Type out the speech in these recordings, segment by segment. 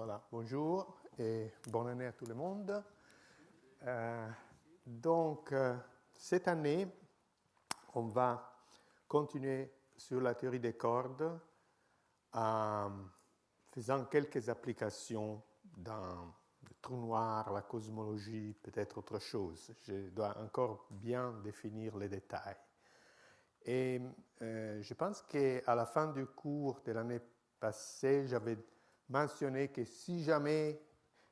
Voilà, bonjour et bonne année à tout le monde. Cette année, on va continuer sur la théorie des cordes en faisant quelques applications dans le trou noir, la cosmologie, peut-être autre chose. Je dois encore bien définir les détails. Et je pense qu'à la fin du cours de l'année passée, j'avais mentionné que si jamais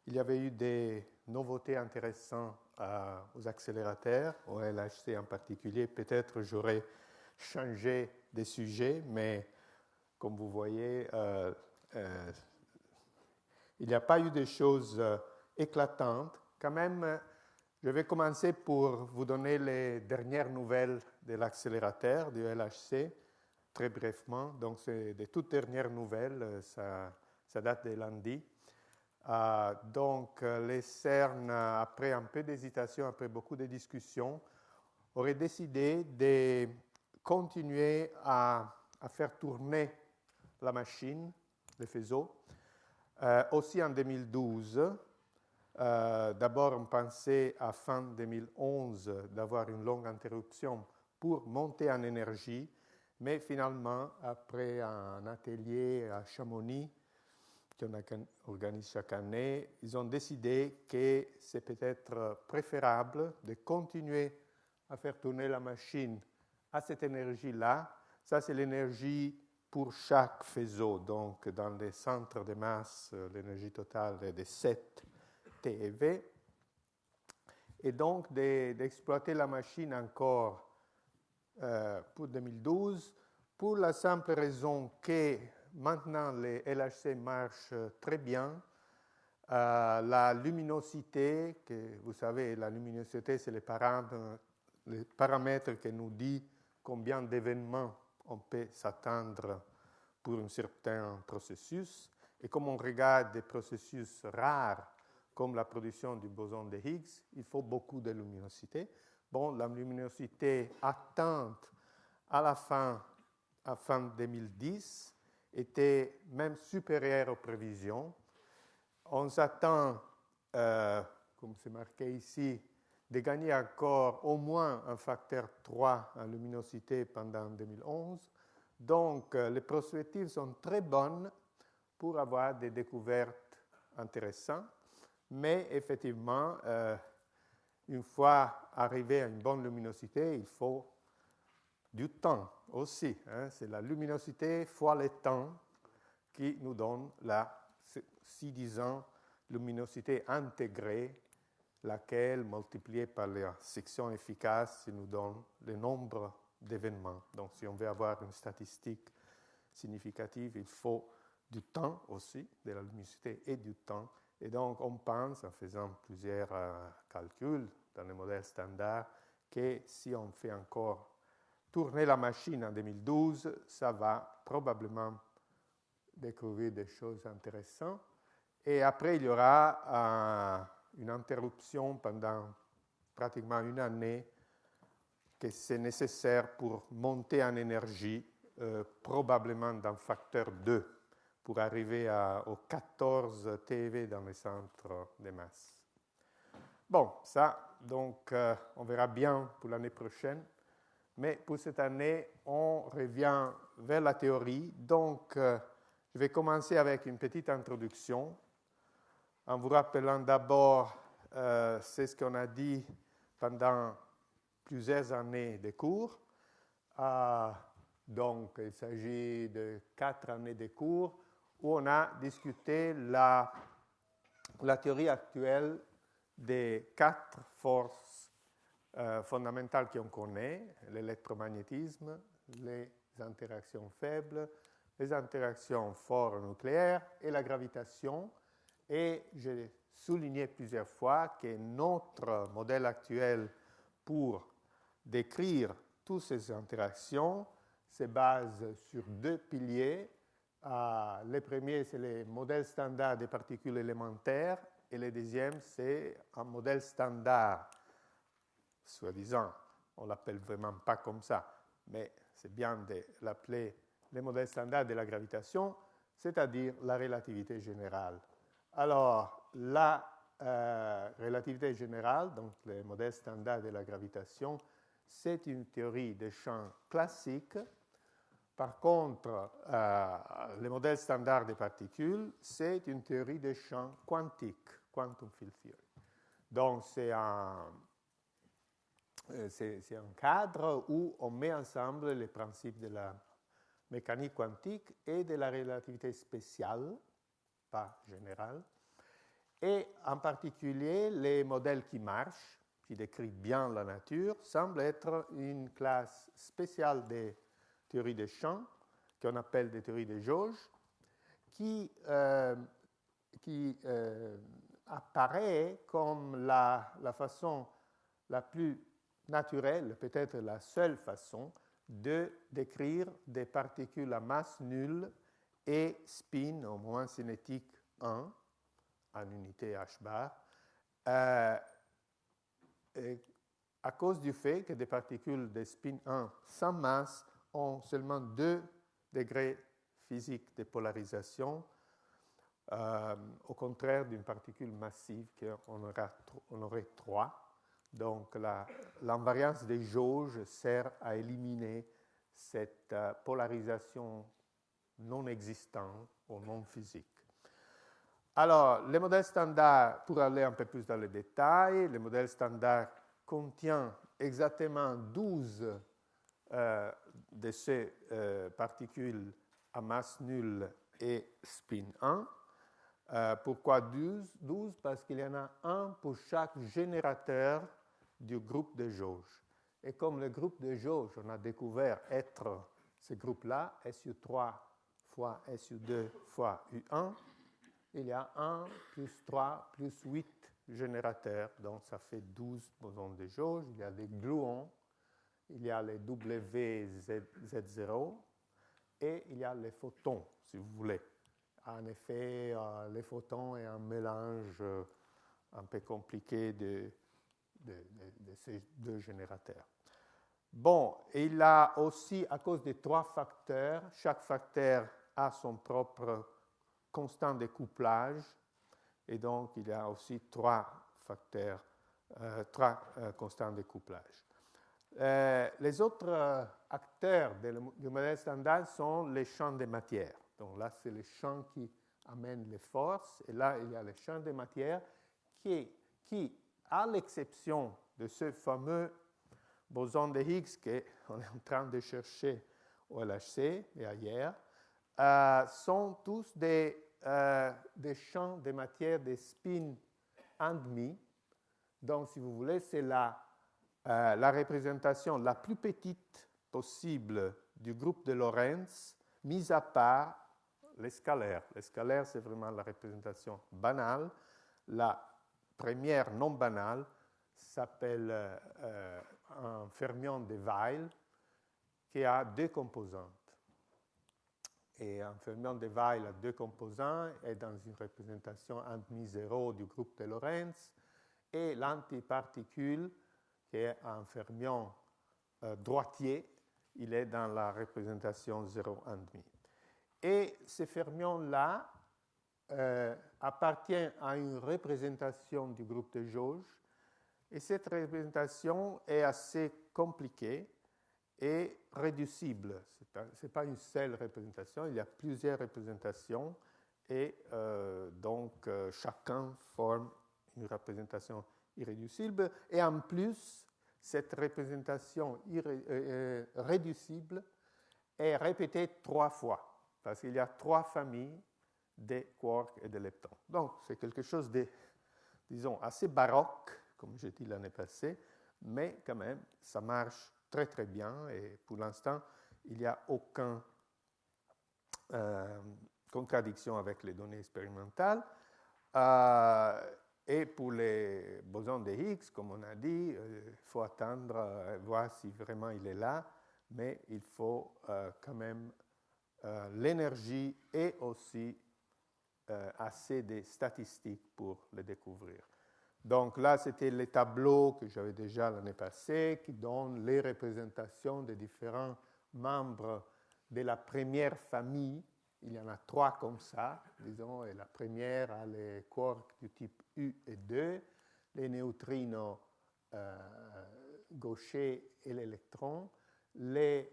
il y avait eu des nouveautés intéressantes aux accélérateurs, au LHC en particulier, peut-être j'aurais changé de sujet, mais comme vous voyez, il n'y a pas eu de choses éclatantes. Quand même, je vais commencer pour vous donner les dernières nouvelles de l'accélérateur du LHC, très brièvement. Donc, c'est des toutes dernières nouvelles, ça date de lundi. Les CERN, après un peu d'hésitation, après beaucoup de discussions, auraient décidé de continuer à faire tourner la machine, le faisceau, aussi en 2012. D'abord, on pensait à fin 2011 d'avoir une longue interruption pour monter en énergie, mais finalement, après un atelier à Chamonix, qu'on organise chaque année, ils ont décidé que c'est peut-être préférable de continuer à faire tourner la machine à cette énergie-là. Ça, c'est l'énergie pour chaque faisceau. Donc, dans les centres de masse, l'énergie totale est de 7 TeV. Et donc, d'exploiter la machine encore pour 2012, pour la simple raison que maintenant les LHC marchent très bien. La luminosité, que vous savez, la luminosité, c'est les paramètres qui nous disent combien d'événements on peut s'attendre pour un certain processus. Et comme on regarde des processus rares, comme la production du boson de Higgs, il faut beaucoup de luminosité. Bon, la luminosité atteinte à la fin 2010 était même supérieure aux prévisions. On s'attend, comme c'est marqué ici, de gagner encore au moins un facteur 3 en luminosité pendant 2011. Donc, les perspectives sont très bonnes pour avoir des découvertes intéressantes. Mais effectivement, une fois arrivé à une bonne luminosité, il faut du temps aussi. C'est la luminosité fois le temps qui nous donne la, si disant, luminosité intégrée, laquelle, multipliée par la section efficace, nous donne le nombre d'événements. Donc, si on veut avoir une statistique significative, il faut du temps aussi, de la luminosité et du temps. Et donc, on pense, en faisant plusieurs calculs dans les modèles standards, que si on fait encore tourner la machine en 2012, ça va probablement découvrir des choses intéressantes. Et après, il y aura une interruption pendant pratiquement une année que c'est nécessaire pour monter en énergie, probablement d'un facteur 2, pour arriver aux 14 TeV dans les centres de masse. Bon, ça, donc, on verra bien pour l'année prochaine. Mais pour cette année, on revient vers la théorie. Donc, je vais commencer avec une petite introduction, en vous rappelant d'abord, c'est ce qu'on a dit pendant plusieurs années de cours. Donc, il s'agit de 4 années de cours où on a discuté la théorie actuelle des 4 forces fondamentales qu'on connaît, l'électromagnétisme, les interactions faibles, les interactions fortes nucléaires et la gravitation. Et j'ai souligné plusieurs fois que notre modèle actuel pour décrire toutes ces interactions se base sur 2 piliers. Le premier, c'est le modèle standard des particules élémentaires, et le deuxième, c'est un modèle standard, soi-disant. On ne l'appelle vraiment pas comme ça, mais c'est bien de l'appeler le modèle standard de la gravitation, c'est-à-dire la relativité générale. Alors, la relativité générale, donc le modèle standard de la gravitation, c'est une théorie des champs classique. Par contre, le modèle standard des particules, c'est une théorie des champs quantiques, quantum field theory. Donc, c'est un cadre où on met ensemble les principes de la mécanique quantique et de la relativité spéciale, pas générale, et en particulier les modèles qui marchent, qui décrivent bien la nature, semblent être une classe spéciale des théories des champs, qu'on appelle des théories des jauges, qui apparaît comme la façon la plus naturelle, peut-être la seule façon, de décrire des particules à masse nulle et spin au moment cinétique 1, en unité h bar, à cause du fait que des particules de spin 1 sans masse ont seulement 2 degrés physiques de polarisation, au contraire d'une particule massive qu'on aurait 3. Donc, l'invariance des jauges sert à éliminer cette polarisation non existante ou non physique. Alors, le modèle standard, pour aller un peu plus dans les détails, le modèle standard contient exactement 12 de ces particules à masse nulle et spin 1. Pourquoi 12? Parce qu'il y en a un pour chaque générateur du groupe de jauge. Et comme le groupe de jauge, on a découvert être ce groupe-là, SU3 fois SU2 fois U1, il y a 1 plus 3 plus 8 générateurs, donc ça fait 12 bosons de jauge. Il y a des gluons, il y a les WZ0 et il y a les photons, si vous voulez. En effet, les photons est un mélange un peu compliqué de ces deux générateurs. Bon, il y a aussi, à cause des 3 facteurs, chaque facteur a son propre constant de couplage, et donc il y a aussi 3 facteurs, 3 constants de couplage. Les autres acteurs du modèle standard sont les champs de matière. Donc là, c'est les champs qui amènent les forces, et là, il y a les champs de matière qui à l'exception de ce fameux boson de Higgs qu'on est en train de chercher au LHC et ailleurs, sont tous des champs de matière de spin 1,5. Donc, si vous voulez, c'est la représentation la plus petite possible du groupe de Lorentz, mis à part les scalaires. Les scalaires, c'est vraiment la représentation banale. La première non banale s'appelle un fermion de Weyl qui a 2 composantes. Et un fermion de Weyl à 2 composants est dans une représentation 1,5-0 du groupe de Lorentz, et l'antiparticule, qui est un fermion droitier, il est dans la représentation 0,5. Et ce fermion-là appartient à une représentation du groupe de jauge, et cette représentation est assez compliquée et réducible. Ce n'est pas une seule représentation, il y a plusieurs représentations, et donc chacun forme une représentation irréducible, et en plus, cette représentation réducible est répétée 3 fois, parce qu'il y a 3 familles de quarks et de leptons. Donc, c'est quelque chose de, disons, assez baroque, comme j'ai dit l'année passée, mais quand même, ça marche très très bien, et pour l'instant, il n'y a aucune contradiction avec les données expérimentales. Et pour les bosons de Higgs, comme on a dit, il faut attendre, voir si vraiment il est là, mais il faut quand même l'énergie et aussi assez de statistiques pour le découvrir. Donc là, c'était les tableaux que j'avais déjà l'année passée, qui donnent les représentations des différents membres de la première famille il y en a 3 comme ça, disons, et la première a les quarks du type U et 2, les neutrinos gauchers et l'électron, les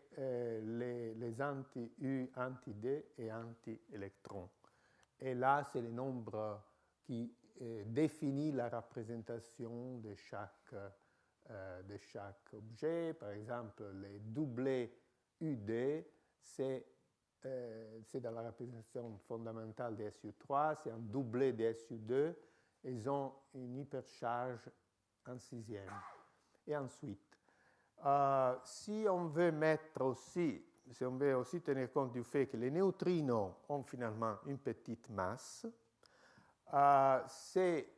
anti-U, anti-D et anti-électrons. Et là, c'est le nombre qui définit la représentation de chaque objet. Par exemple, les doublés UD, c'est dans la représentation fondamentale des SU3, c'est un doublé des SU2, ils ont une hypercharge en sixième. Et ensuite, si on veut aussi tenir compte du fait que les neutrinos ont finalement une petite masse, c'est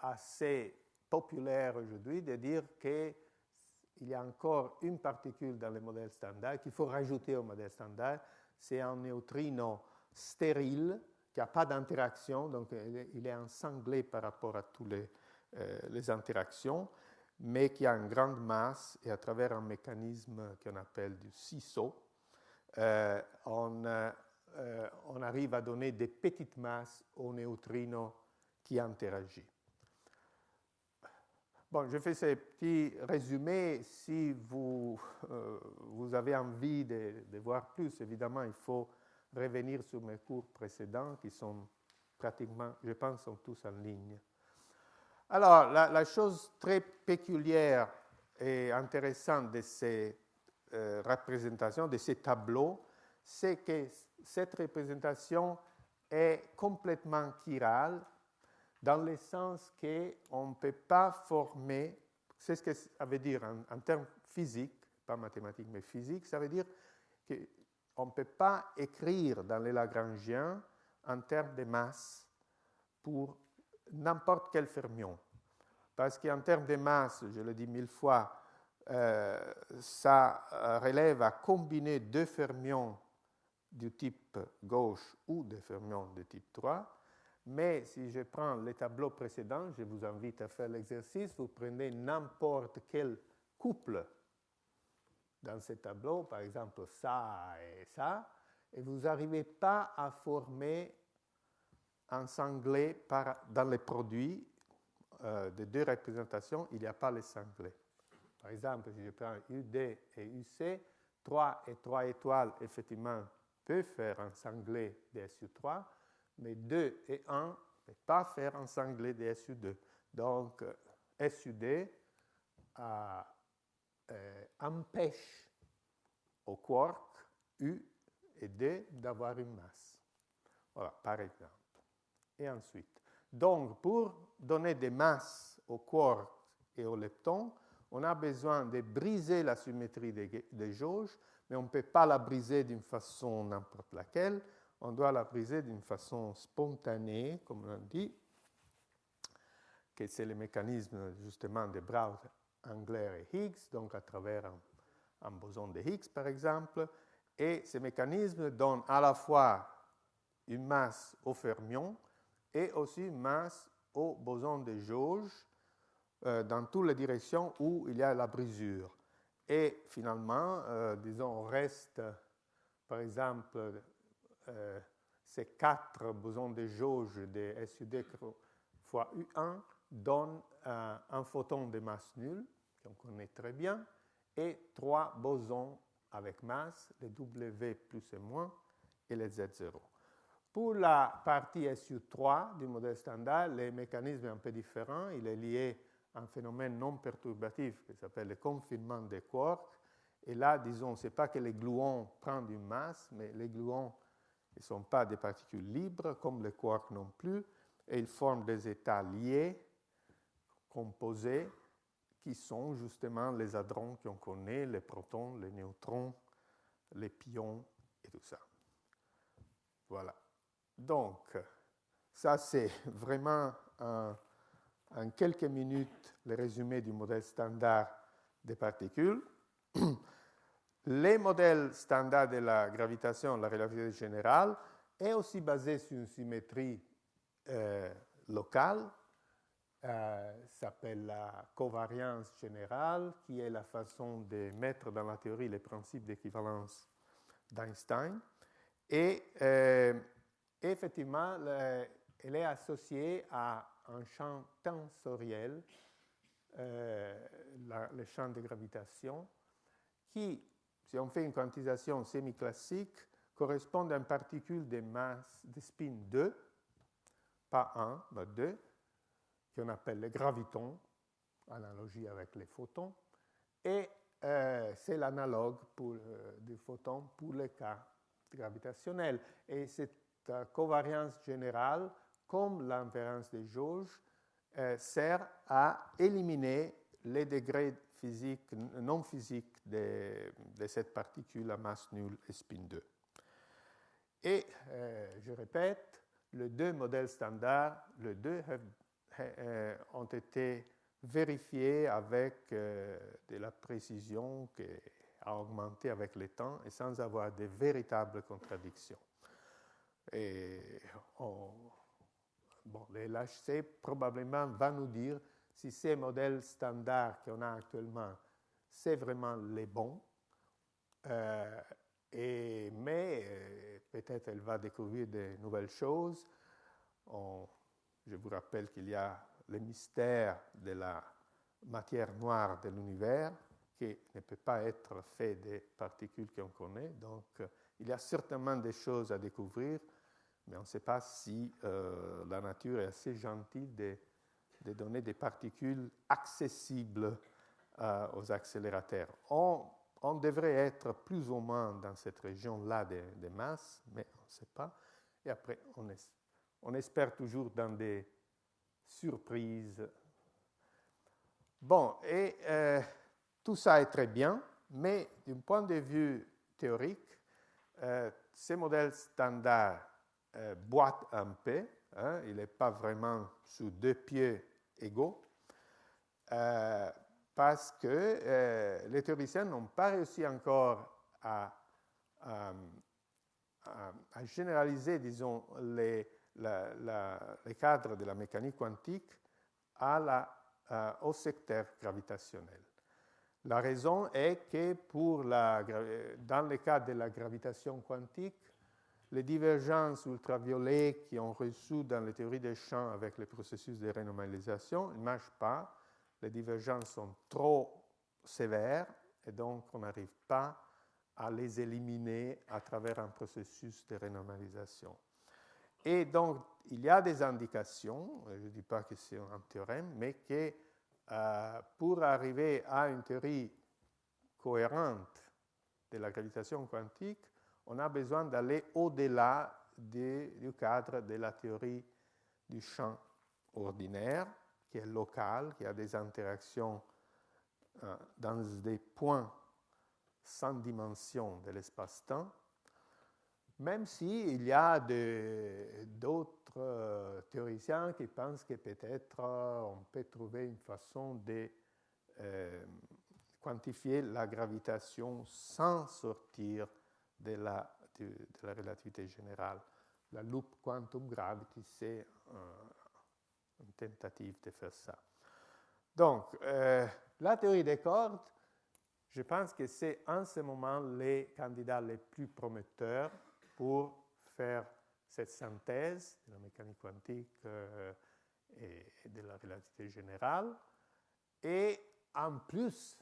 assez populaire aujourd'hui de dire qu'il y a encore une particule dans le modèle standard qu'il faut rajouter au modèle standard. C'est un neutrino stérile qui n'a pas d'interaction, donc il est ensanglé par rapport à toutes les interactions, mais qui a une grande masse et à travers un mécanisme qu'on appelle du CISO, on arrive à donner des petites masses aux neutrinos qui interagissent. Bon, je fais ces petits résumés. Si vous avez envie de voir plus, évidemment, il faut revenir sur mes cours précédents qui sont pratiquement, je pense, sont tous en ligne. Alors, la chose très peculière et intéressante de ces représentations, de ces tableaux, c'est que cette représentation est complètement chirale dans le sens qu'on ne peut pas former, c'est ce que ça veut dire en termes physiques, pas mathématiques mais physiques, ça veut dire qu'on ne peut pas écrire dans les Lagrangiens en termes de masse pour n'importe quel fermion. Parce qu'en termes de masse, je le dis 1000 fois, ça relève à combiner deux fermions du type gauche ou des fermions de type 3. Mais si je prends les tableaux précédents, je vous invite à faire l'exercice, vous prenez n'importe quel couple dans ces tableaux, par exemple ça et ça, et vous n'arrivez pas à former un sanglé dans les produits de deux représentations, il n'y a pas les sanglés. Par exemple, si je prends UD et UC, 3 et 3 étoiles, effectivement, peuvent faire un sanglé de SU3, mais 2 et 1 ne peuvent pas faire un sanglé de SU2. Donc, SUD empêche au quark U et D d'avoir une masse. Voilà, par exemple. Et ensuite, donc, pour donner des masses aux quarks et aux leptons, on a besoin de briser la symétrie des jauges, mais on ne peut pas la briser d'une façon n'importe laquelle, on doit la briser d'une façon spontanée, comme on dit, que c'est le mécanisme justement de Braut, Engler et Higgs, donc à travers un boson de Higgs par exemple, et ce mécanisme donne à la fois une masse au fermion et aussi une masse au boson de jauge dans toutes les directions où il y a la brisure. Et finalement, disons, on reste, par exemple, ces 4 bosons de jauge de SUD fois U1 donnent un photon de masse nulle, qu'on connaît très bien, et 3 bosons avec masse, les W plus et moins, et les Z0. Pour la partie SU3 du modèle standard, le mécanisme est un peu différent. Il est lié à un phénomène non perturbatif qui s'appelle le confinement des quarks. Et là, disons, ce n'est pas que les gluons prennent une masse, mais les gluons ne sont pas des particules libres, comme les quarks non plus, et ils forment des états liés, composés, qui sont justement les hadrons qu'on connaît, les protons, les neutrons, les pions et tout ça. Voilà. Donc, ça c'est vraiment en quelques minutes le résumé du modèle standard des particules. Les modèles standards de la gravitation, la relativité générale, est aussi basé sur une symétrie locale, s'appelle la covariance générale, qui est la façon de mettre dans la théorie les principes d'équivalence d'Einstein. Et effectivement, elle est associée à un champ tensoriel, le champ de gravitation, qui, si on fait une quantisation semi-classique, correspond à une particule de masse de spin 2, pas 1, mais 2, qu'on appelle le graviton, analogie avec les photons, et c'est l'analogue du photon pour le cas gravitationnel. Et cette covariance générale, comme l'inférence de jauge, sert à éliminer les degrés physiques, non physiques de cette particule à masse nulle et spin 2. Et je répète, les deux modèles standards, les deux ont été vérifiés avec de la précision qui a augmenté avec le temps et sans avoir de véritables contradictions. Et le LHC probablement va nous dire si ces modèles standards qu'on a actuellement, c'est vraiment les bons. Mais peut-être elle va découvrir de nouvelles choses. Je vous rappelle qu'il y a le mystère de la matière noire de l'univers qui ne peut pas être fait des particules qu'on connaît. Donc, il y a certainement des choses à découvrir, mais on ne sait pas si la nature est assez gentille de donner des particules accessibles aux accélérateurs. On devrait être plus ou moins dans cette région-là de masse, mais on ne sait pas. Et après, on espère toujours dans des surprises. Bon, et tout ça est très bien, mais d'un point de vue théorique, ces modèles standards boitent un peu. Il n'est pas vraiment sur deux pieds égaux. Parce que les théoriciens n'ont pas réussi encore à généraliser, disons, les cadres de la mécanique quantique au secteur gravitationnel. La raison est que dans le cas de la gravitation quantique, les divergences ultraviolets qui ont reçu dans les théories des champs avec les processus de renormalisation ne marchent pas. Les divergences sont trop sévères et donc on n'arrive pas à les éliminer à travers un processus de renormalisation. Et donc, il y a des indications, je ne dis pas que c'est un théorème, mais que pour arriver à une théorie cohérente de la gravitation quantique, on a besoin d'aller au-delà du cadre de la théorie du champ ordinaire, qui est local, qui a des interactions dans des points sans dimension de l'espace-temps, même s'il y a d'autres théoriciens qui pensent que peut-être on peut trouver une façon de quantifier la gravitation sans sortir de la relativité générale. La loop quantum gravity, c'est une tentative de faire ça. Donc, la théorie des cordes, je pense que c'est en ce moment les candidats les plus prometteurs pour faire cette synthèse de la mécanique quantique et de la relativité générale. Et en plus,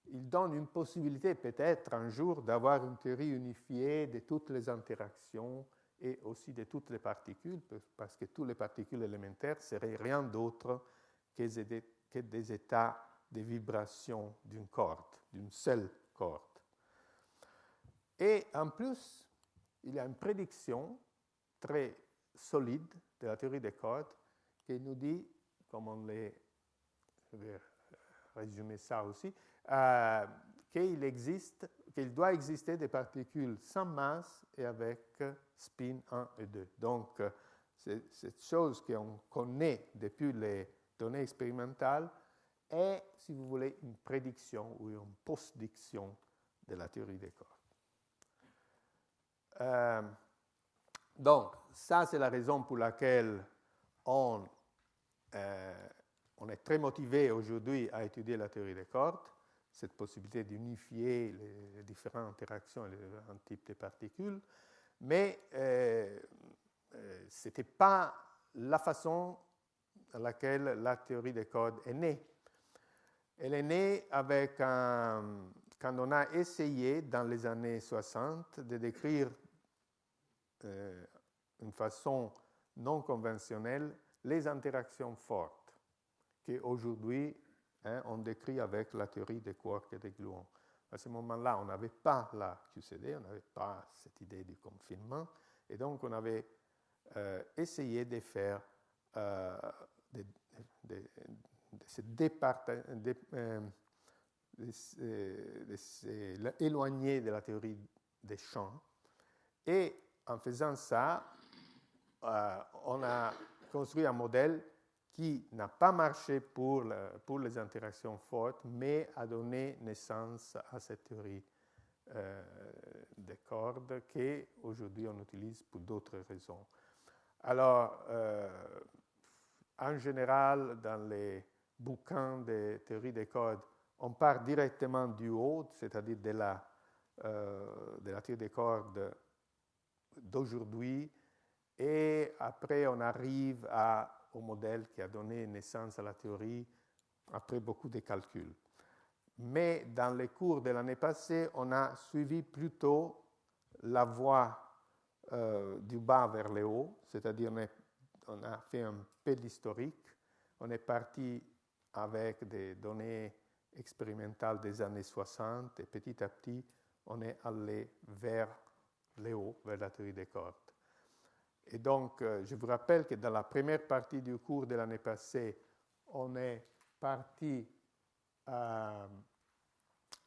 il donne une possibilité peut-être un jour d'avoir une théorie unifiée de toutes les interactions et aussi de toutes les particules, parce que toutes les particules élémentaires seraient rien d'autre que des états de vibration d'une corde, d'une seule corde. Et en plus, il y a une prédiction très solide de la théorie des cordes qui nous dit, comme je vais résumer ça aussi, qu'il doit exister des particules sans masse et avec spin 1 et 2. Donc, c'est cette chose qu'on connaît depuis les données expérimentales est, si vous voulez, une prédiction ou une postdiction de la théorie des cordes. Donc, ça, c'est la raison pour laquelle on est très motivé aujourd'hui à étudier la théorie des cordes, cette possibilité d'unifier les différentes interactions et les différents types de particules. Mais ce n'était pas la façon à laquelle la théorie des cordes est née. Elle est née avec quand on a essayé dans les années 60 de décrire une façon non conventionnelle les interactions fortes qu'aujourd'hui on décrit avec la théorie des quarks et des gluons. À ce moment-là, on n'avait pas la QCD, on n'avait pas cette idée du confinement, et donc on avait essayé de faire éloigner de la théorie des champs. Et en faisant ça, on a construit un modèle qui n'a pas marché pour les interactions fortes, mais a donné naissance à cette théorie des cordes qu'aujourd'hui on utilise pour d'autres raisons. Alors, en général, dans les bouquins de théorie des cordes, on part directement du haut, c'est-à-dire de la théorie des cordes d'aujourd'hui, et après on arrive au modèle qui a donné naissance à la théorie après beaucoup de calculs. Mais dans les cours de l'année passée, on a suivi plutôt la voie du bas vers le haut, c'est-à-dire on a fait un peu d'historique. On est parti avec des données expérimentales des années 60 et petit à petit, on est allé vers le haut, vers la théorie des cordes. Et donc, je vous rappelle que dans la première partie du cours de l'année passée, on est parti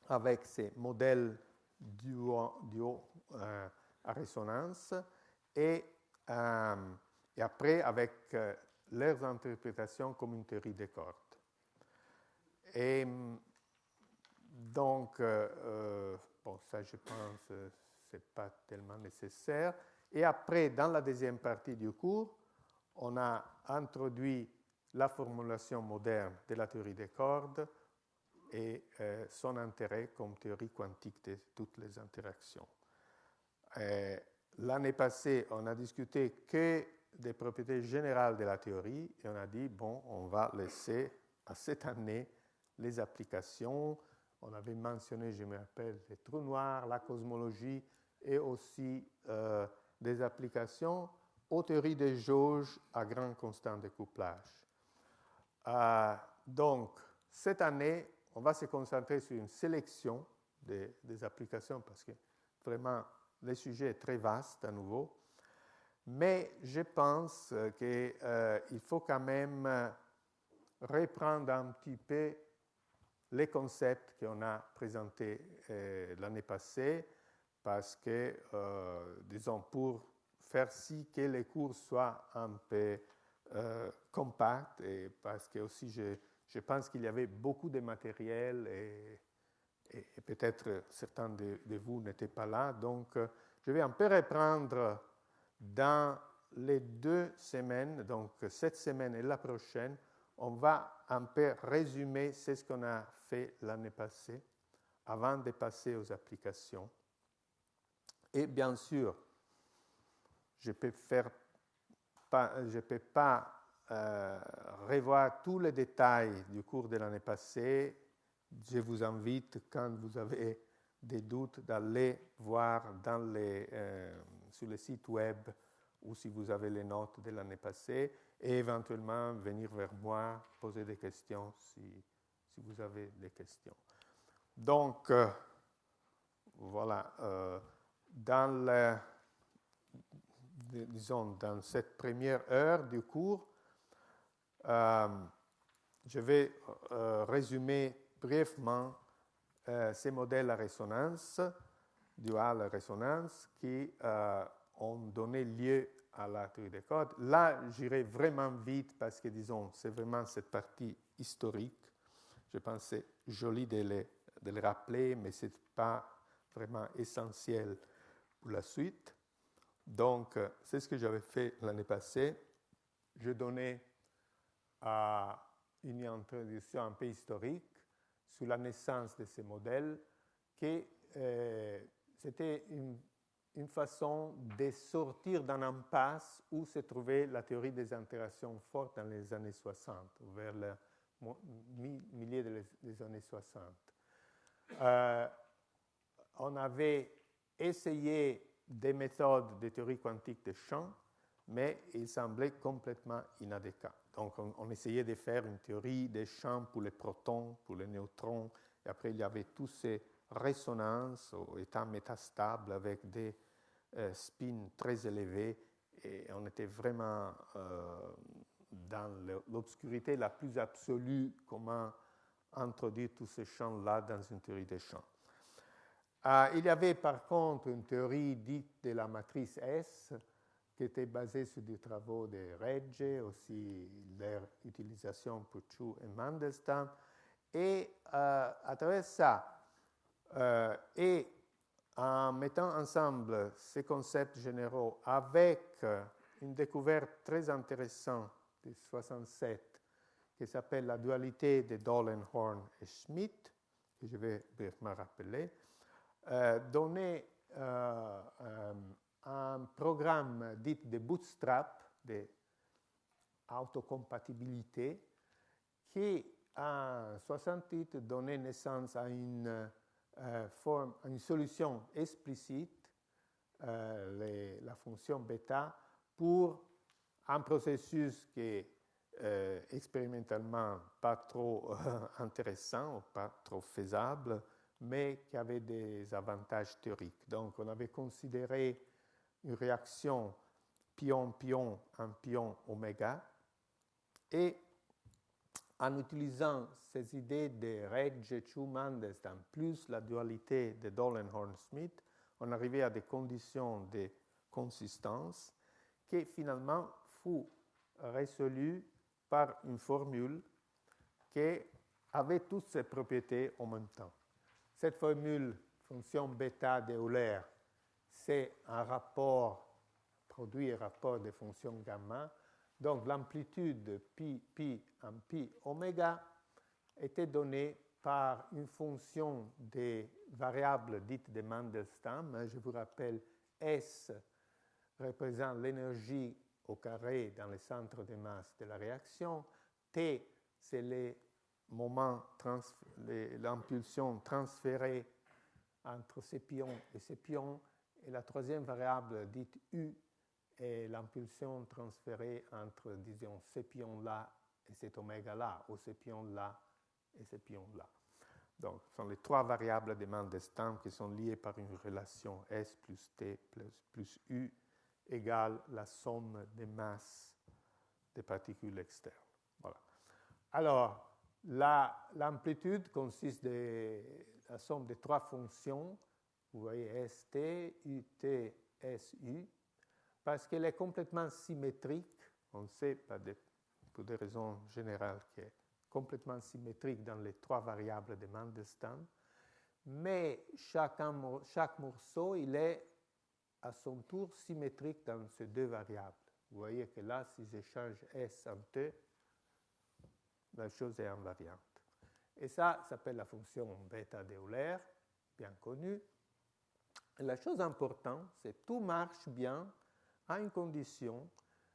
avec ces modèles du haut à résonance et après avec leurs interprétations comme une théorie des cordes. Et donc, bon, ça je pense ce n'est pas tellement nécessaire. Et après, dans la deuxième partie du cours, on a introduit la formulation moderne de la théorie des cordes et son intérêt comme théorie quantique de toutes les interactions. L'année passée, on a discuté que des propriétés générales de la théorie et on a dit, bon, on va laisser à cette année les applications. On avait mentionné, je me rappelle, les trous noirs, la cosmologie et aussi des applications aux théories des jauges à grande constante de couplage. Donc, cette année, on va se concentrer sur une sélection des applications parce que vraiment, le sujet est très vaste à nouveau. Mais je pense qu'il faut quand même reprendre un petit peu les concepts qu'on a présentés l'année passée parce que, disons, pour faire si que les cours soient un peu compacts et parce que aussi je pense qu'il y avait beaucoup de matériel et peut-être certains de vous n'étaient pas là. Donc, je vais un peu reprendre dans les 2 semaines, donc cette semaine et la prochaine, on va un peu résumer ce qu'on a fait l'année passée avant de passer aux applications. Et bien sûr, je ne peux pas revoir tous les détails du cours de l'année passée. Je vous invite, quand vous avez des doutes, d'aller voir sur le site web ou si vous avez les notes de l'année passée et éventuellement venir vers moi, poser des questions si vous avez des questions. Donc, voilà, dans cette première heure du cours, je vais résumer brièvement ces modèles à résonance, dual à résonance, qui ont donné lieu à la théorie des cordes. Là, j'irai vraiment vite parce que, disons, c'est vraiment cette partie historique. Je pense que c'est joli de le rappeler, mais ce n'est pas vraiment essentiel pour la suite. Donc, c'est ce que j'avais fait l'année passée. Je donnais une introduction un peu historique sur la naissance de ces modèles, qui c'était une une façon de sortir d'une impasse où se trouvait la théorie des interactions fortes dans les années 60, vers le milieu des années 60. On avait essayé des méthodes de théorie quantique des champs, mais ils semblaient complètement inadéquats. Donc, on essayait de faire une théorie des champs pour les protons, pour les neutrons, et après, il y avait toutes ces résonances au état métastable avec des spins très élevés, et on était vraiment dans l'obscurité la plus absolue, comment introduire tous ces champs-là dans une théorie des champs. Il y avait par contre une théorie dite de la matrice S, qui était basée sur des travaux de Regge, aussi leur utilisation pour Chu et Mandelstam. Et à travers ça, et en mettant ensemble ces concepts généraux avec une découverte très intéressante de 1967 qui s'appelle la dualité de Dollenhorn et Schmidt, que je vais brièvement rappeler, donnait un programme dit de bootstrap, d'autocompatibilité, qui en 1968 donnait naissance à une solution explicite, la fonction bêta, pour un processus qui est expérimentalement pas trop intéressant ou pas trop faisable, mais qui avait des avantages théoriques. Donc, on avait considéré une réaction pion-pion en pion oméga, et en utilisant ces idées de Regge, Chu, Mandelstam, plus la dualité de Dollenhorn-Schmidt, on arrivait à des conditions de consistance qui finalement fut résolue par une formule qui avait toutes ces propriétés en même temps. Cette formule, fonction bêta d'Euler, c'est un rapport, produit un rapport des fonctions gamma. Donc l'amplitude pi en pi oméga était donnée par une fonction des variables dites de Mandelstam. Je vous rappelle, S représente l'énergie au carré dans le centre de masse de la réaction. T, c'est l'impulsion transférée entre ces pions et ces pions. Et la troisième variable dite U est l'impulsion transférée entre, disons, ces pions-là et cet oméga-là, ou ces pions-là et ces pions-là. Donc, ce sont les trois variables de Mandelstam qui sont liées par une relation S plus T plus U égale la somme des masses des particules externes. Voilà. Alors, l'amplitude consiste de la somme de trois fonctions. Vous voyez ST, UT, SU, parce qu'elle est complètement symétrique. On sait pour des raisons générales qu'elle est complètement symétrique dans les trois variables de Mandelstam. Mais chaque morceau, il est à son tour symétrique dans ces deux variables. Vous voyez que là, si je change S en T, la chose est invariante. Et ça s'appelle la fonction bêta d'Euler, bien connue. Et la chose importante, c'est que tout marche bien à une condition,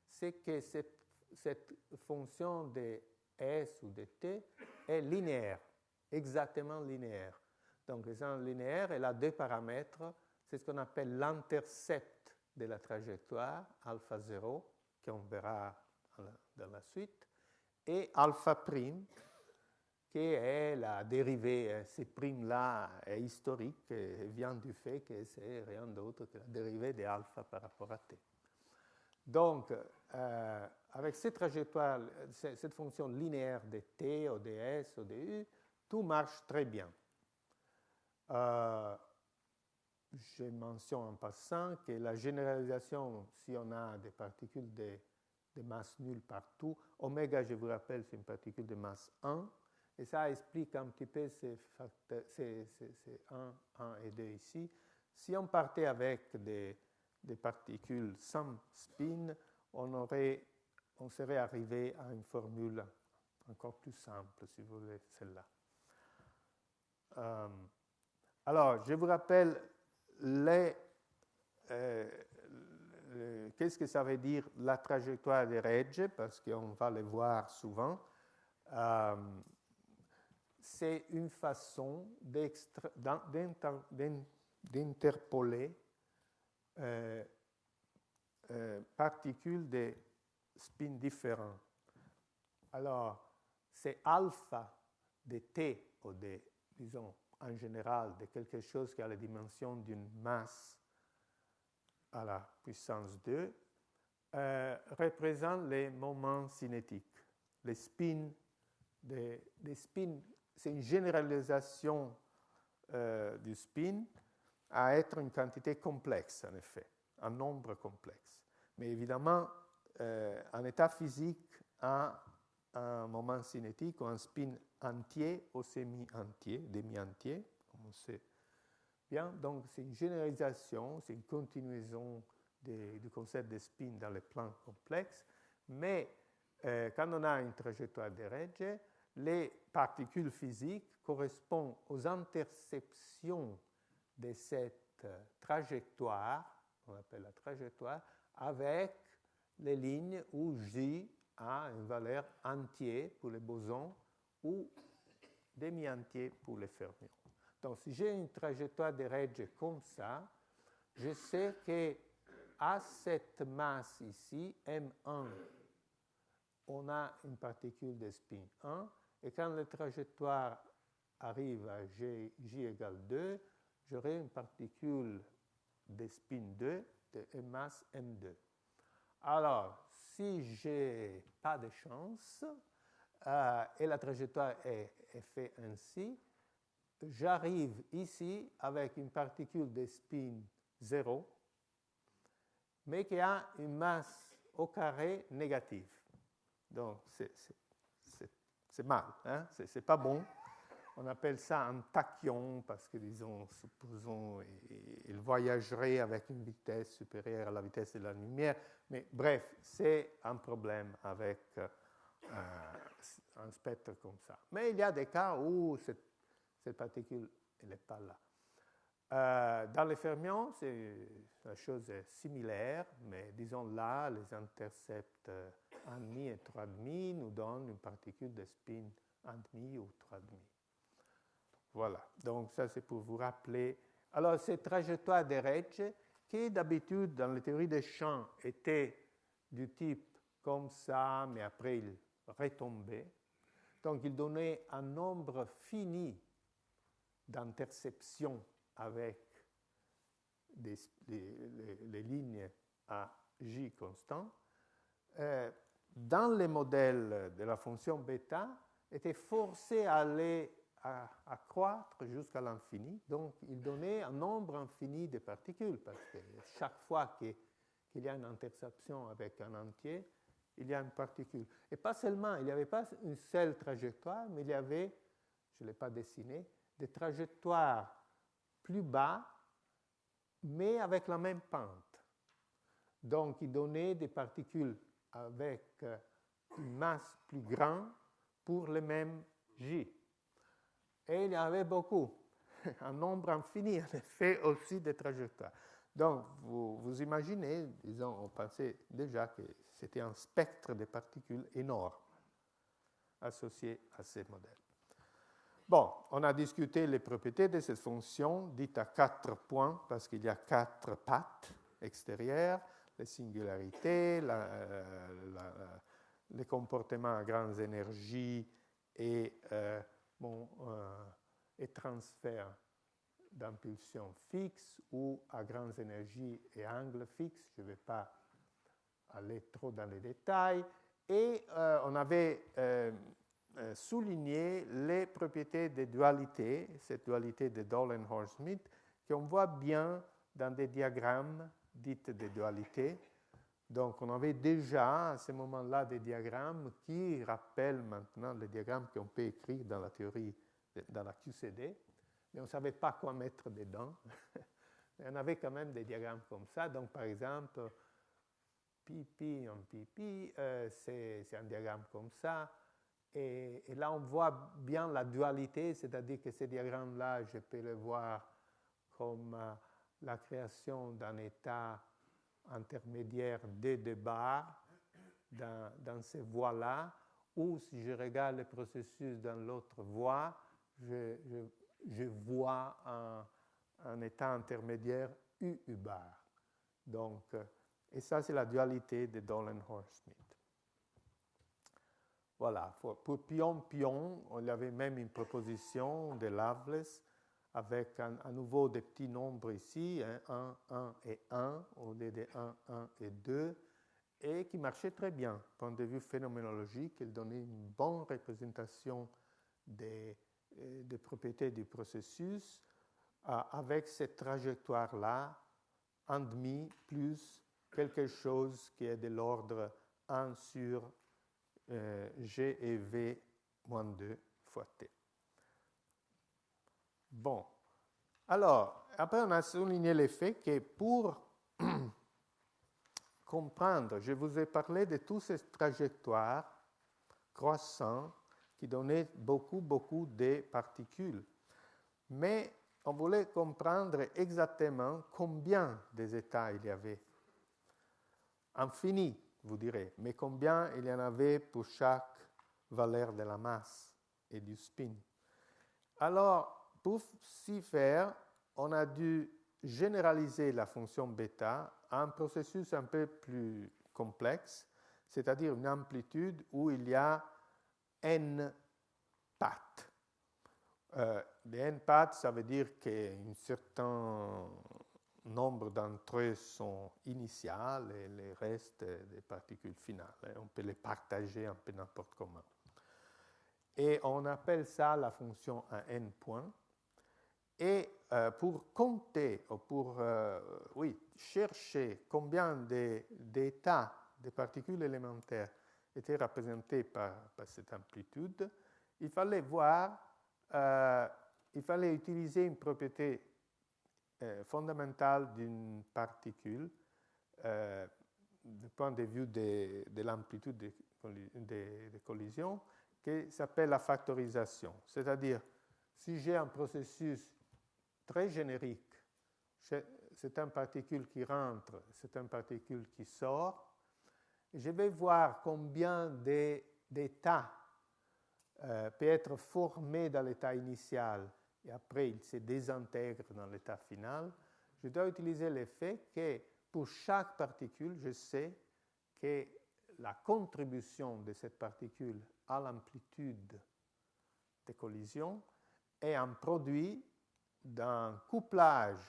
c'est que cette fonction de S ou de T est linéaire, exactement linéaire. Donc, étant linéaire, elle a deux paramètres. C'est ce qu'on appelle l'intercept de la trajectoire, alpha 0, qu'on verra dans la suite, et alpha prime, qui est la dérivée. Ces primes-là est historique et vient du fait que c'est rien d'autre que la dérivée de alpha par rapport à t. Donc, avec cette trajectoire, cette fonction linéaire de t ou de s ou de u, tout marche très bien. Je mentionne en passant que la généralisation, si on a des particules de masse nulle partout, oméga, je vous rappelle, c'est une particule de masse 1, et ça explique un petit peu ces 1 et 2 ici. Si on partait avec des particules sans spin, on serait arrivé à une formule encore plus simple, si vous voulez, celle-là. Alors, je vous rappelle les qu'est-ce que ça veut dire la trajectoire des Regge? Parce qu'on va le voir souvent. C'est une façon d'interpoler particules de spin différents. Alors, c'est alpha de t, ou de, disons, en général, de quelque chose qui a la dimension d'une masse à la puissance 2, représente les moments cinétiques. Les spins, c'est une généralisation du spin à être une quantité complexe, en effet, un nombre complexe. Mais évidemment, un état physique a un moment cinétique ou un spin entier ou semi-entier, demi-entier, comme on sait bien. Donc, c'est une généralisation, c'est une continuation du concept de spin dans les plans complexes. Mais quand on a une trajectoire de Regge, les particules physiques correspondent aux interceptions de cette trajectoire, on appelle la trajectoire, avec les lignes où J a une valeur entière pour les bosons ou demi-entier pour les fermions. Donc, si j'ai une trajectoire de Regge comme ça, je sais qu'à cette masse ici, M1, on a une particule de spin 1, et quand la trajectoire arrive à J égale 2, j'aurai une particule de spin 2 de masse M2. Alors, si je n'ai pas de chance, et la trajectoire est faite ainsi, j'arrive ici avec une particule de spin 0, mais qui a une masse au carré négative. Donc, c'est mal, hein? C'est pas bon. On appelle ça un tachyon parce que, disons, supposons, il voyagerait avec une vitesse supérieure à la vitesse de la lumière. Mais bref, c'est un problème avec un spectre comme ça. Mais il y a des cas où cette particule n'est pas là. Dans les fermions, la chose est similaire, mais disons là, les intercepts 1,5 et 3,5 nous donnent une particule de spin 1,5 ou 3,5. Voilà, donc ça c'est pour vous rappeler. Alors, cette trajectoire de Regge, qui d'habitude dans la théorie des champs était du type comme ça, mais après il retombait. Donc, il donnait un nombre fini d'interceptions avec les lignes à J constant. Dans les modèles de la fonction bêta, était forcé à aller à croître jusqu'à l'infini. Donc, il donnait un nombre infini de particules, parce que chaque fois qu'il y a une interception avec un entier, il y a une particule. Et pas seulement, il n'y avait pas une seule trajectoire, mais il y avait, je ne l'ai pas dessiné, des trajectoires plus bas, mais avec la même pente. Donc, il donnait des particules avec une masse plus grande pour le même J. Et il y en avait beaucoup, un nombre infini, en effet, aussi de trajectoires. Donc, vous imaginez, disons, on pensait déjà que c'était un spectre de particules énorme associé à ces modèles. Bon, on a discuté les propriétés de cette fonction, dite à 4 points, parce qu'il y a 4 pattes extérieures, les singularités, les comportements à grandes énergies et transfert d'impulsion fixe ou à grandes énergies et angles fixes. Je ne vais pas aller trop dans les détails. Et on avait souligné les propriétés de dualité, cette dualité de Dohlen-Horst-Schmidt, qu'on voit bien dans des diagrammes dits de dualité. Donc, on avait déjà à ce moment-là des diagrammes qui rappellent maintenant les diagrammes qu'on peut écrire dans la théorie, dans la QCD, mais on ne savait pas quoi mettre dedans. Mais on avait quand même des diagrammes comme ça. Donc, par exemple, pi en pi, c'est un diagramme comme ça. Et là, on voit bien la dualité, c'est-à-dire que ces diagrammes-là, je peux les voir comme la création d'un état intermédiaire des deux barres dans ces voies-là, ou si je regarde le processus dans l'autre voie, je vois un état intermédiaire U bar. Donc, et ça, c'est la dualité de Dollond-Horst-Smith. Voilà, pour pion-pion, on avait même une proposition de Lovelace avec à nouveau des petits nombres ici, 1, 1 et 1, au lieu de 1, 1 et 2, et qui marchait très bien. Du point de vue phénoménologique, il donnait une bonne représentation des propriétés du processus avec cette trajectoire-là, 1,5 plus quelque chose qui est de l'ordre 1 sur G et V moins 2 fois T. Bon, alors, après on a souligné le fait que pour comprendre, je vous ai parlé de toutes ces trajectoires croissantes qui donnaient beaucoup de particules. Mais on voulait comprendre exactement combien d'états il y avait. Infini, vous direz, mais combien il y en avait pour chaque valeur de la masse et du spin. Alors, pour s'y faire, on a dû généraliser la fonction bêta à un processus un peu plus complexe, c'est-à-dire une amplitude où il y a n pattes. Les n pattes, ça veut dire qu'un certain nombre d'entre eux sont initiales et le reste des particules finales. On peut les partager un peu n'importe comment. Et on appelle ça la fonction à n points. Et pour compter, ou pour chercher combien d'états de particules élémentaires étaient représentés par cette amplitude, il fallait utiliser une propriété fondamentale d'une particule du point de vue de l'amplitude de collision qui s'appelle la factorisation. C'est-à-dire, si j'ai un processus très générique, c'est une particule qui rentre, c'est une particule qui sort, je vais voir combien d'états peut être formé dans l'état initial et après il se désintègre dans l'état final. Je dois utiliser le fait que pour chaque particule, je sais que la contribution de cette particule à l'amplitude de collision est un produit d'un couplage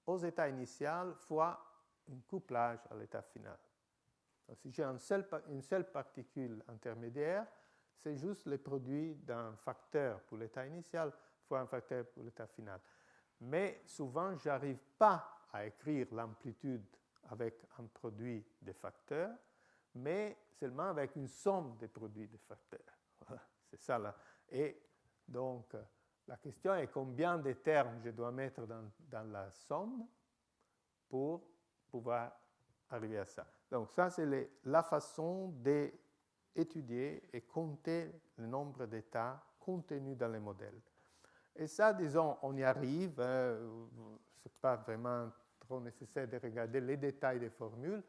aux états initiaux fois un couplage à l'état final. Donc, si j'ai une seule particule intermédiaire, c'est juste le produit d'un facteur pour l'état initial fois un facteur pour l'état final. Mais souvent, je n'arrive pas à écrire l'amplitude avec un produit de facteurs, mais seulement avec une somme de produits de facteurs. C'est ça là. Et donc, la question est combien de termes je dois mettre dans la somme pour pouvoir arriver à ça. Donc, ça, c'est la façon d'étudier et compter le nombre d'états contenus dans les modèles. Et ça, disons, on y arrive. Ce n'est pas vraiment trop nécessaire de regarder les détails des formules,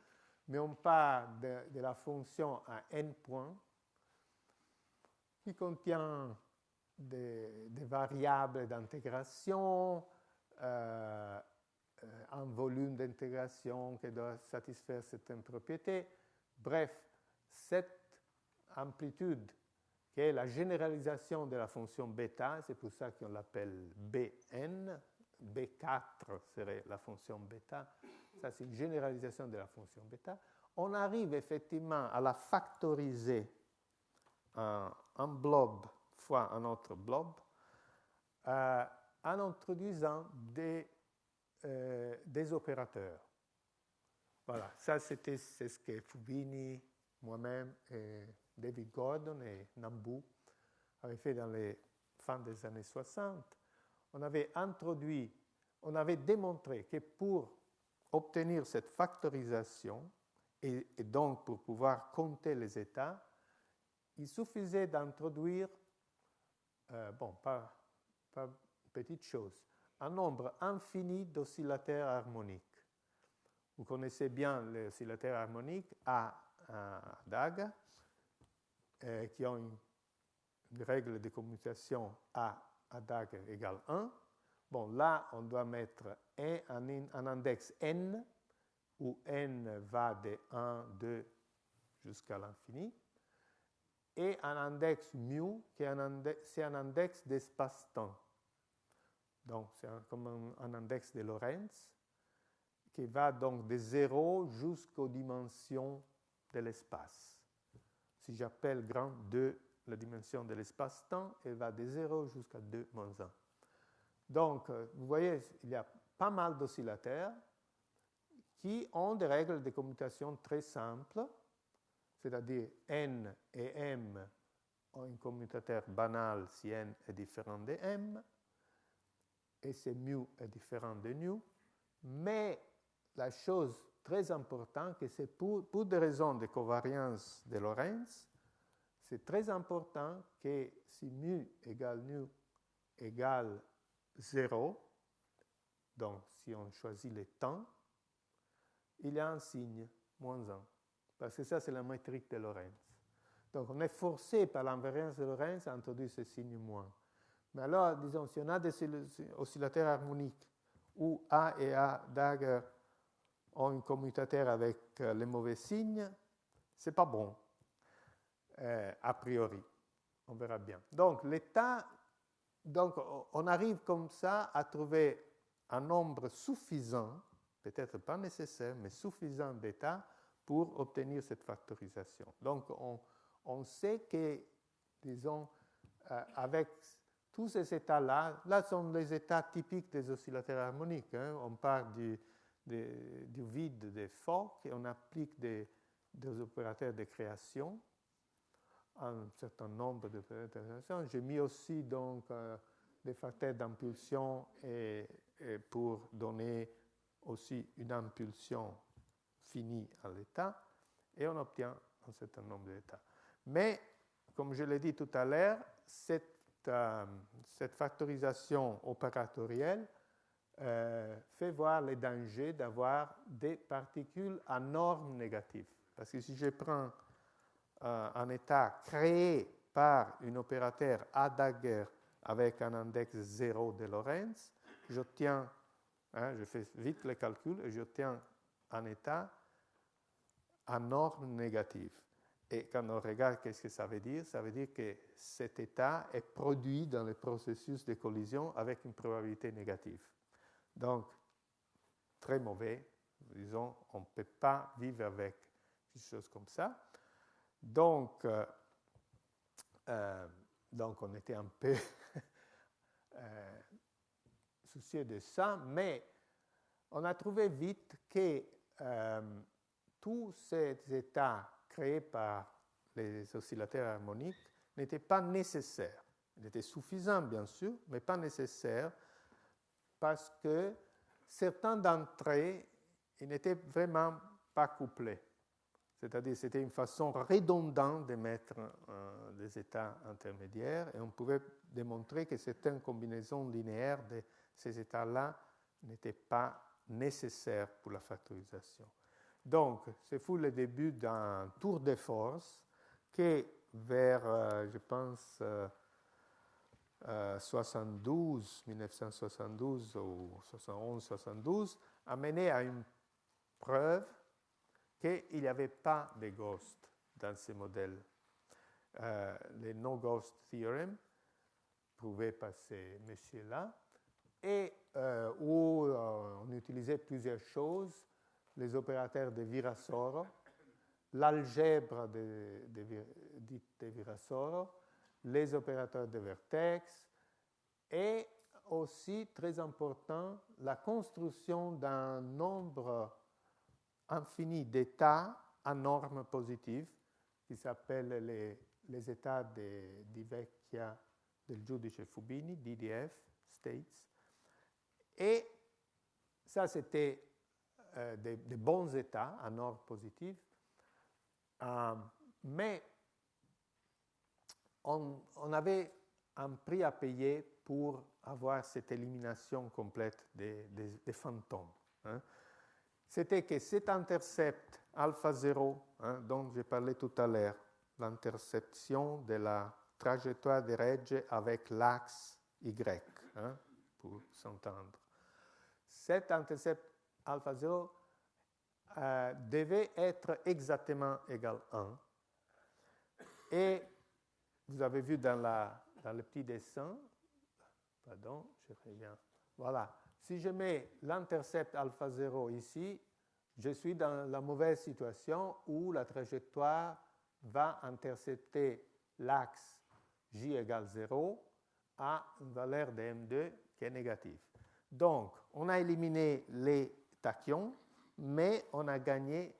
mais on part de la fonction à n points qui contient des variables d'intégration, un volume d'intégration qui doit satisfaire certaines propriétés. Bref, cette amplitude qui est la généralisation de la fonction bêta, c'est pour ça qu'on l'appelle Bn, B4 serait la fonction bêta, ça c'est une généralisation de la fonction bêta. On arrive effectivement à la factoriser un blob fois un autre blob en introduisant des opérateurs. Voilà, ça c'est ce que Fubini, moi-même, et David Gordon et Nambu avaient fait dans les fins des années 60. On avait démontré que pour obtenir cette factorisation, et donc pour pouvoir compter les états, il suffisait d'introduire, pas petite chose, un nombre infini d'oscillateurs harmoniques. Vous connaissez bien les oscillateurs harmoniques A à DAG, qui ont une règle de commutation A à DAG égale 1. Bon, là, on doit mettre un index n, où n va de 1, 2 jusqu'à l'infini, et un index mu, qui est un index d'espace-temps. Donc, c'est comme un index de Lorentz, qui va donc de 0 jusqu'aux dimensions de l'espace. Si j'appelle grand 2 la dimension de l'espace-temps, elle va de 0 jusqu'à 2 moins 1. Donc, vous voyez, il y a pas mal d'oscillateurs qui ont des règles de commutation très simples, c'est-à-dire n et m ont un commutateur banal si n est différent de m, et si mu est différent de nu, mais la chose très importante, que c'est pour des raisons de covariance de Lorentz, c'est très important que si mu égale nu égale 0, donc si on choisit le temps, il y a un signe, moins 1. Parce que ça, c'est la métrique de Lorentz. Donc, on est forcé par l'invariance de Lorentz à introduire ce signe moins. Mais alors, disons, si on a des oscillateurs harmoniques où A et A Dagger ont un commutateur avec les mauvais signes, ce n'est pas bon, a priori. On verra bien. Donc, l'état, donc, on arrive comme ça à trouver un nombre suffisant, peut-être pas nécessaire, mais suffisant d'états pour obtenir cette factorisation. Donc, on sait que, disons, avec tous ces états-là, là sont les états typiques des oscillateurs harmoniques. Hein. On part du vide des Fock et on applique des opérateurs de création, un certain nombre d'opérateurs de création. J'ai mis aussi donc des facteurs d'impulsion et pour donner aussi une impulsion finie à l'état, et on obtient un certain nombre d'états. Mais, comme je l'ai dit tout à l'heure, cette factorisation opératorielle fait voir les dangers d'avoir des particules à norme négative. Parce que si je prends un état créé par un opérateur A Dagger avec un index 0 de Lorentz, j'obtiens, je fais vite le calcul, et j'obtiens un état à norme négative. Et quand on regarde qu'est-ce que ça veut dire que cet état est produit dans le processus de collision avec une probabilité négative. Donc, très mauvais, disons, on ne peut pas vivre avec quelque chose comme ça. Donc on était un peu soucieux de ça, mais on a trouvé vite que tous ces états créés par les oscillateurs harmoniques n'étaient pas nécessaires. Ils étaient suffisants, bien sûr, mais pas nécessaires, parce que certains d'entre eux n'étaient vraiment pas couplés. C'est-à-dire que c'était une façon redondante de mettre des états intermédiaires, et on pouvait démontrer que certaines combinaisons linéaires de ces états-là n'étaient pas nécessaires pour la factorisation. Donc, ce fut le début d'un tour de force qui, vers, je pense, 1972 ou 71-72, a mené à une preuve qu'il n'y avait pas de ghost dans ces modèles. Les no-ghost theorem, prouvé par ces messieurs-là, et où on utilisait plusieurs choses, les opérateurs de Virasoro, l'algèbre dite de Virasoro, les opérateurs de vertex, et aussi, très important, la construction d'un nombre infini d'états à normes positives, qui s'appellent les états di Vecchia del giudice Fubini, DDF, states. Et ça, c'était des bons états à normes positives, mais on avait un prix à payer pour avoir cette élimination complète des fantômes. Hein. C'était que cet intercept alpha 0, hein, dont j'ai parlé tout à l'heure, l'interception de la trajectoire de Regge avec l'axe Y, hein, pour s'entendre. Cet intercept alpha 0 devait être exactement égal à 1. Et vous avez vu dans le petit dessin, pardon, je reviens, voilà, si je mets l'intercept alpha 0 ici, je suis dans la mauvaise situation où la trajectoire va intercepter l'axe J égale 0 à une valeur de M2 qui est négative. Donc, on a éliminé les tachyons, mais on a gagné,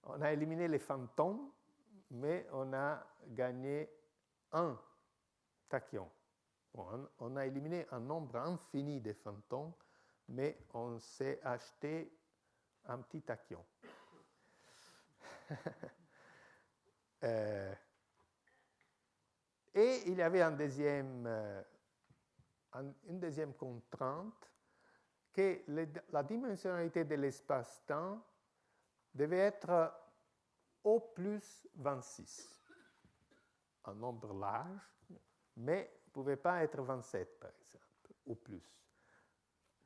on a éliminé les fantômes, mais on a gagné un tachyon. Bon, on a éliminé un nombre infini de fantômes, mais on s'est acheté un petit tachyon. Et il y avait une deuxième contrainte, que la dimensionnalité de l'espace-temps devait être au plus 26. Un nombre large, mais ne pouvait pas être 27, par exemple, ou plus.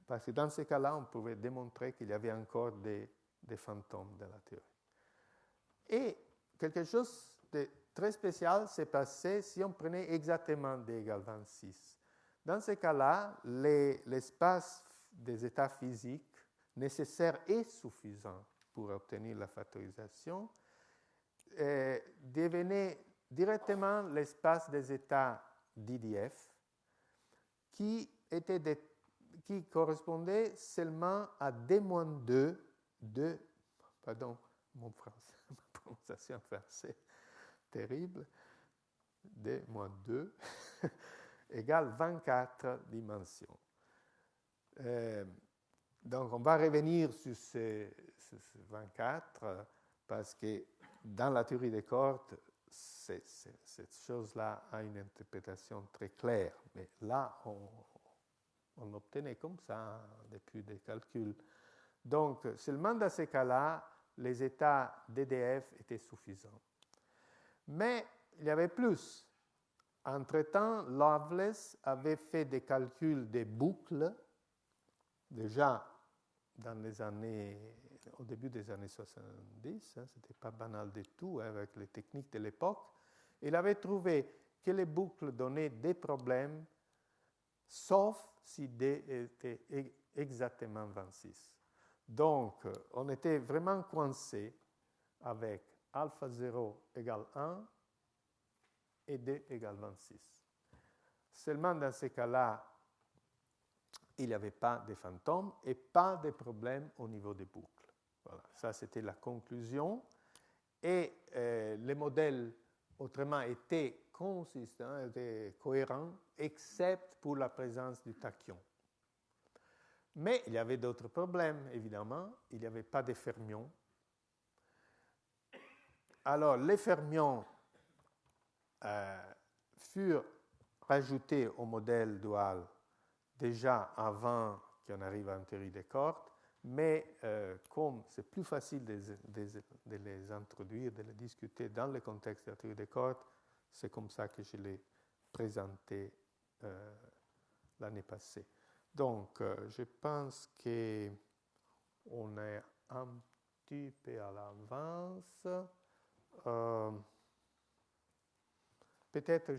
Parce que dans ce cas-là, on pouvait démontrer qu'il y avait encore des fantômes dans la théorie. Et quelque chose de très spécial s'est passé si on prenait exactement d égale 26. Dans ce cas-là, l'espace des états physiques nécessaires et suffisants pour obtenir la factorisation devenait directement l'espace des états d'IDF qui correspondait seulement à D-2 de, pardon, ma prononciation française terrible, D-2 égale 24 dimensions. Donc, on va revenir sur ce 24 parce que dans la théorie des cordes, cette chose-là a une interprétation très claire. Mais là, on obtenait comme ça depuis des calculs. Donc, seulement dans ces cas-là, les états d'EDF étaient suffisants. Mais il y avait plus. Entre-temps, Loveless avait fait des calculs des boucles, déjà au début des années 70, hein, ce n'était pas banal du tout hein, avec les techniques de l'époque. Il avait trouvé que les boucles donnaient des problèmes, sauf si D était exactement 26. Donc, on était vraiment coincé avec alpha 0 égale 1 et D égale 26. Seulement dans ces cas-là, il n'y avait pas de fantômes et pas de problème au niveau des boucles. Voilà, ça c'était la conclusion. Et les modèles, autrement, étaient consistants, étaient cohérents, except pour la présence du tachyon. Mais il y avait d'autres problèmes, évidemment. Il n'y avait pas de fermions. Alors, les fermions furent rajoutés au modèle dual déjà avant qu'on arrive à une théorie des cordes, mais comme c'est plus facile de les introduire, de les discuter dans le contexte de la théorie des cordes, c'est comme ça que je l'ai présenté l'année passée. Donc, je pense qu'on est un petit peu à l'avance. Peut-être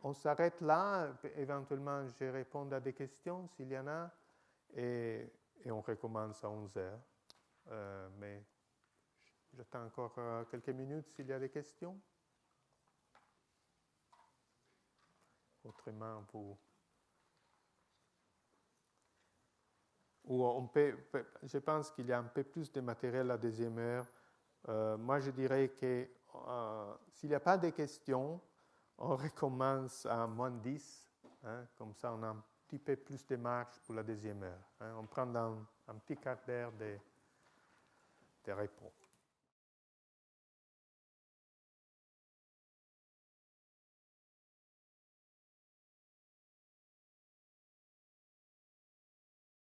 on s'arrête là, éventuellement je réponds à des questions s'il y en a, et on recommence à 11 heures. Mais j'attends encore quelques minutes s'il y a des questions. Autrement, je pense qu'il y a un peu plus de matériel à la deuxième heure. Moi, je dirais que s'il n'y a pas de questions, on recommence à moins 10. Hein, comme ça, on a un petit peu plus de marge pour la deuxième heure. Hein, on prend un petit quart d'heure de réponse.